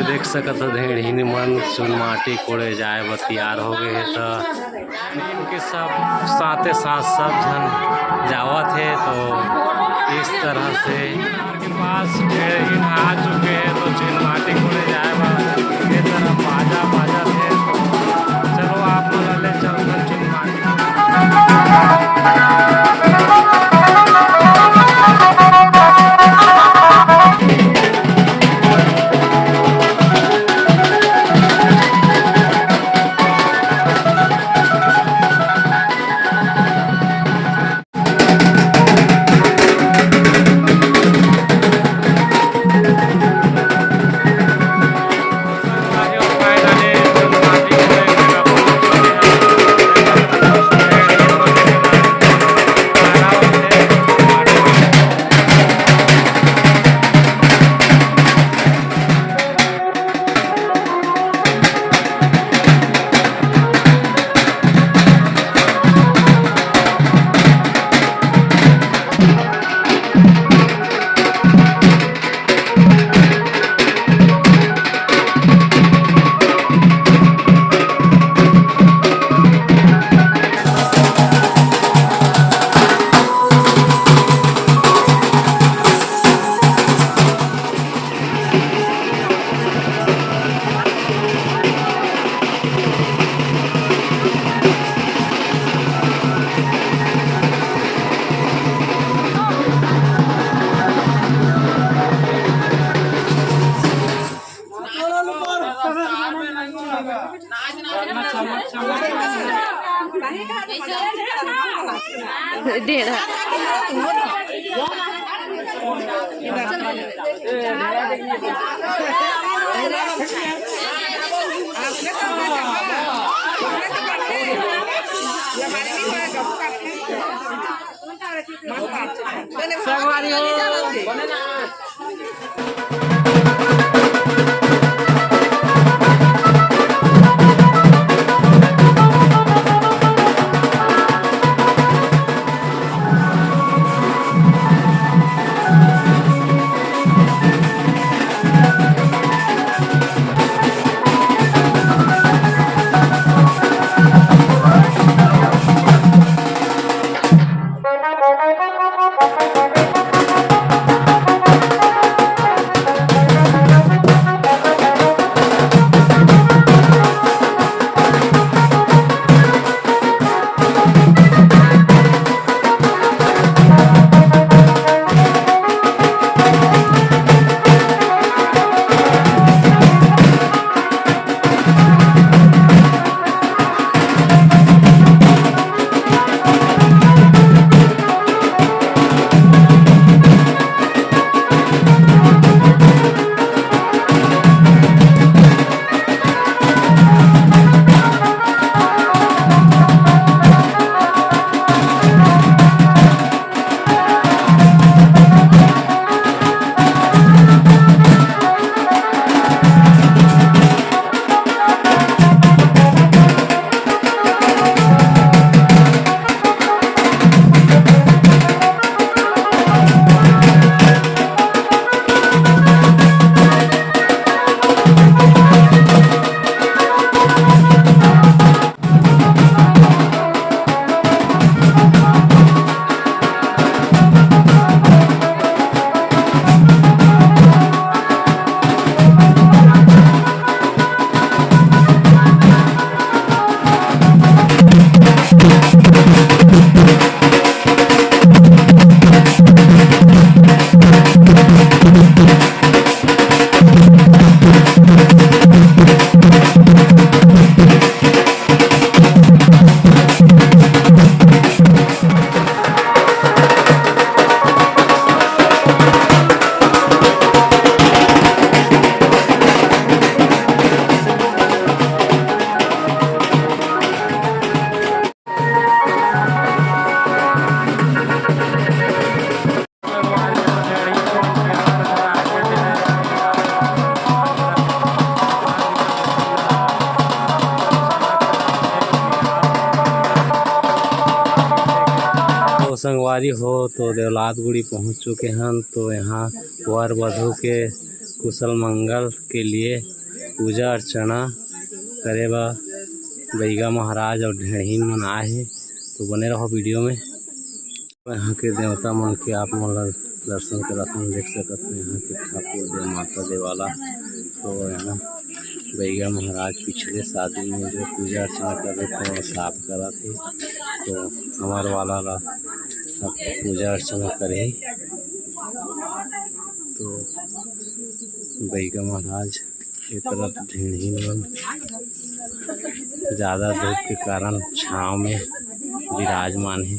देख सकत हो ढेर मन चुन माटी कोड़े जाए बर तैयार हो गए है। तो इनके सब साथे साथ सब जन जावत है। तो इस तरह से के पास ढेर आ चुके हैं। तो चुन माटी कोड़े जाए बर ये तरह बाजा बाजा थे। तो चलो आप मन ले चल कर चुन माटी संगवारी हो तो देवलातगुड़ी पहुंच चुके हैं। तो यहाँ वर वधू के कुशल मंगल के लिए पूजा अर्चना करे बा बैगा महाराज और ढेड़हीन मन आए हैं। तो बने रहो वीडियो में। यहाँ के देवता मन के आप मन दर्शन करत हन, देख सकते हैं यहाँ के ठाकुर देव माता देवाला। तो यहाँ बैगा महाराज पिछले शादी में जो पूजा अर्चना कर रहे थे वो साफ करा थे, तो हमार वाला ला अब पूजा अर्चना करे। तो बैगा महाराज एक तरफ ढेड़हीन मन ज़्यादा धूप के कारण छाँव में विराजमान है।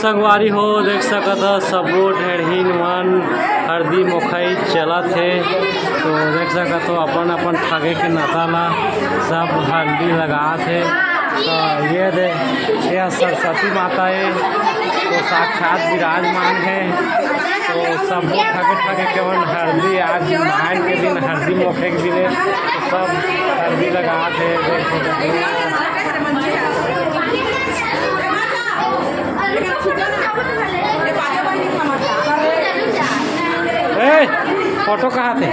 संगवारी हो देख सकत हो सबो ढेड़हीन मन हरदी मोखई चलत है। तो देख सकत हो अपन अपन ठगे के नाता ला सब हल्दी लगात है। तो ये दे यह सरस्वती माता है तो साक्षात विराजमान है। तो सब ठगे ठगे केवल हल्दी आज नहाय के दिन हल्दी मोखे के दिन तो सब हल्दी लगात है। फोटो कहाँ थे?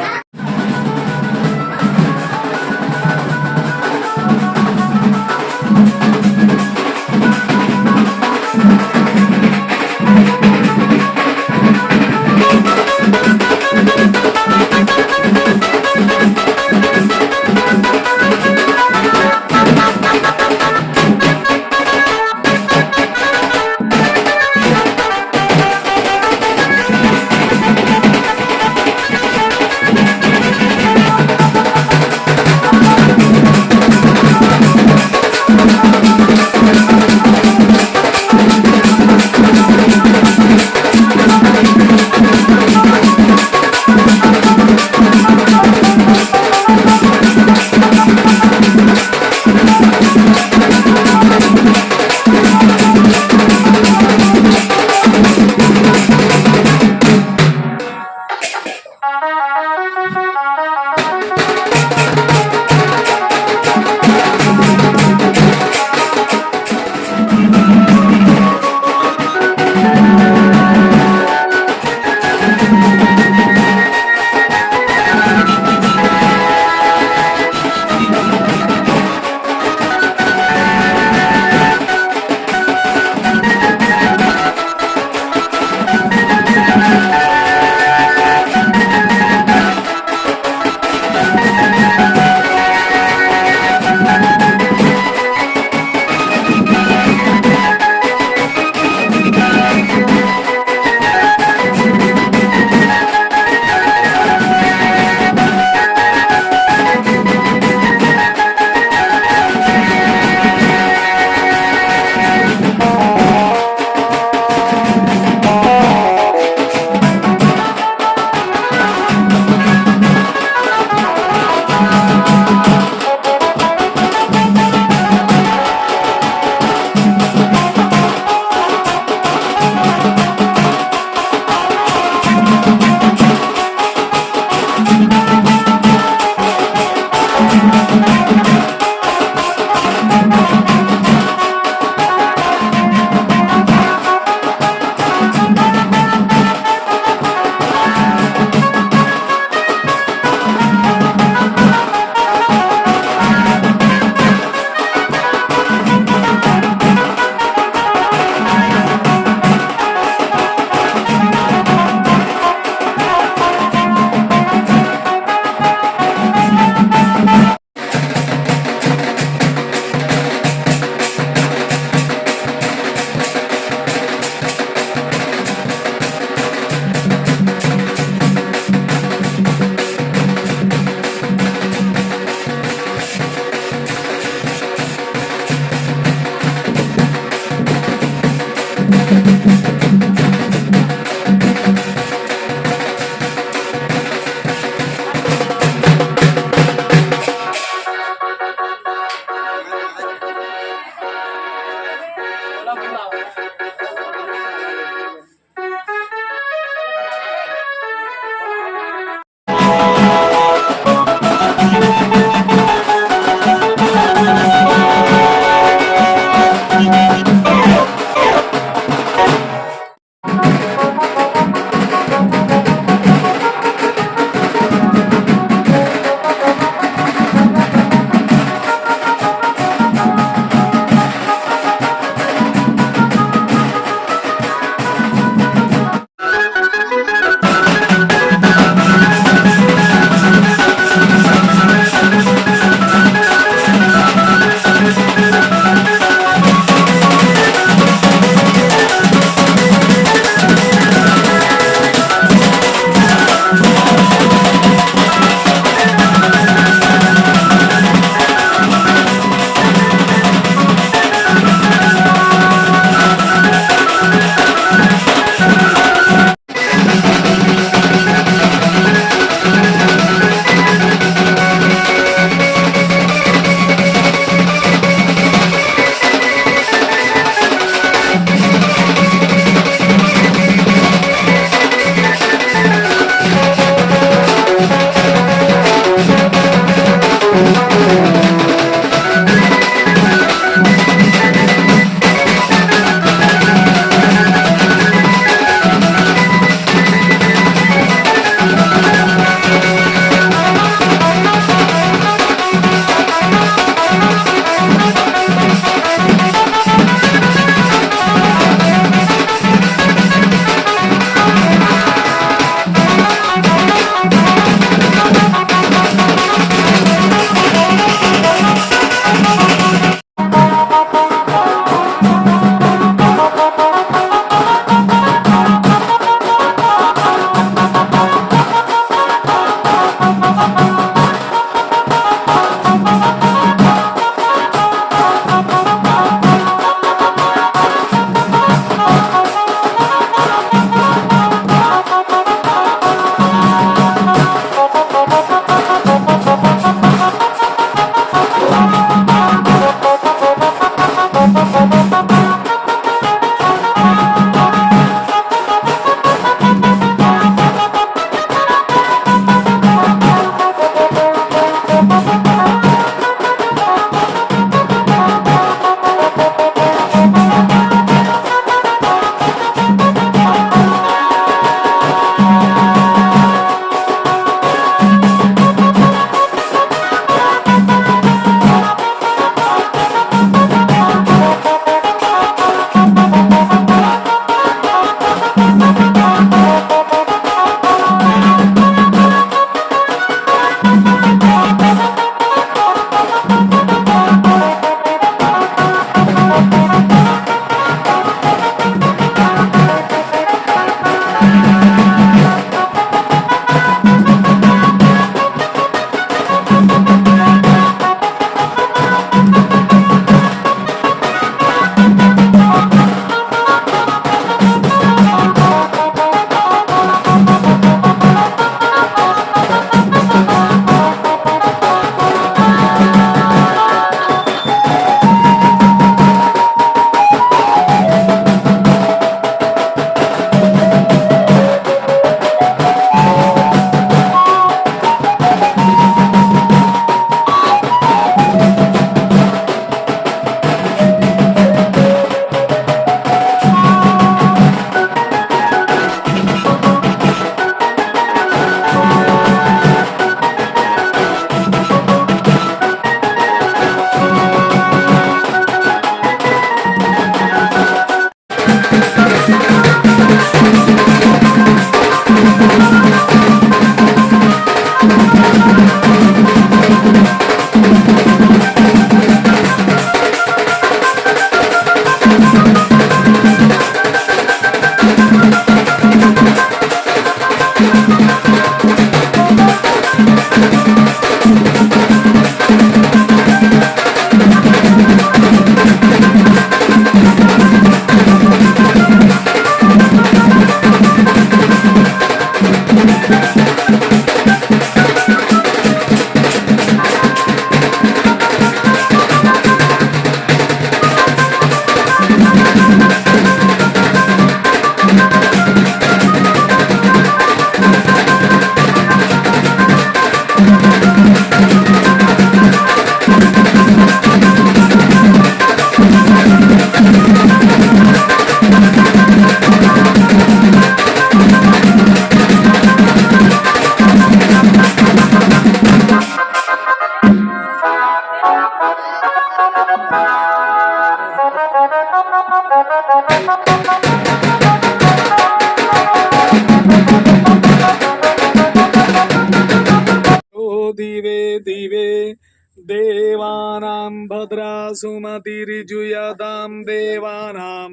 भद्रा सुमतिर्जुयतां देवानां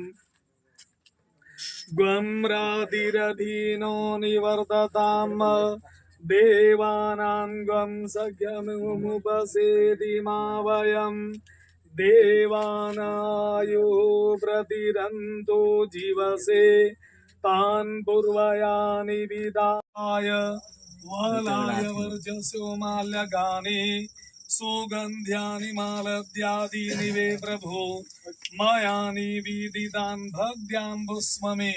ग्वं रातिरधीनो निवर्ततां देवानां ग्वं सख्यमुपसेदिमा वयं देवानायो प्रतिरन्तो जीवसे तान् पूर्वयानि विदाय वलाय वर्चसो माल्यगानि सुगन्ध्यानि मालद्यादीनि वे प्रभो मयानि विदितान् भक्त्याम्बुस्म मे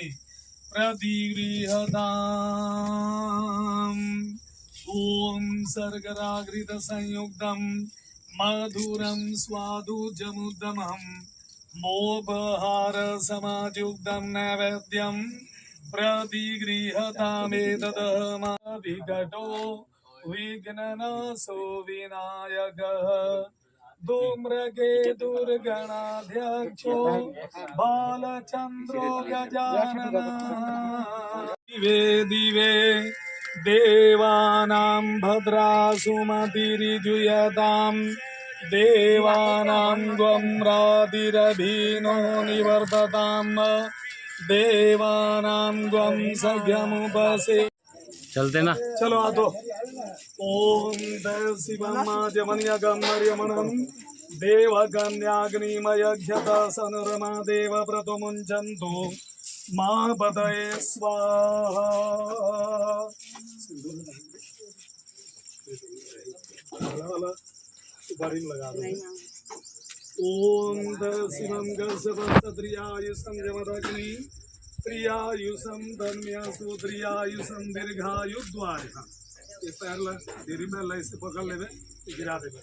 प्रतिगृहताम् ॐ सर्गरागृतसंयुक्तं मधुरं स्वादुजमुद्दमं मोपहारसमायुक्तं नैवेद्यं प्रतिगृहतामेतदहमधिघटो विघ्ननाशो विनायकः धूम्रके दुर्गणाध्यक्षो बालचन्द्रो गजाननः दिवे दिवे देवानां भद्रा सुमतिर्जुयतां देवानां ग्वं रातिरधीनो निवर्ततां देवानां ग्वं सख्यमुपसे चलते ना। चलो आ दो। ओम देव शिवम जमनियगमर्यमणं देवकन्याग्निमयघ्यता सनुरमा देव प्रतुमुञ्चन्तु महापतये स्वाहा। ओम देव शिवम गसवस्त्रियायुषं जमदग्नि प्रियायुषं धन्यासु प्रियायुषं दीर्घायुद्वार। ये पैर ला देरी में ला इसे पकड़ लेवे गिरा देवे।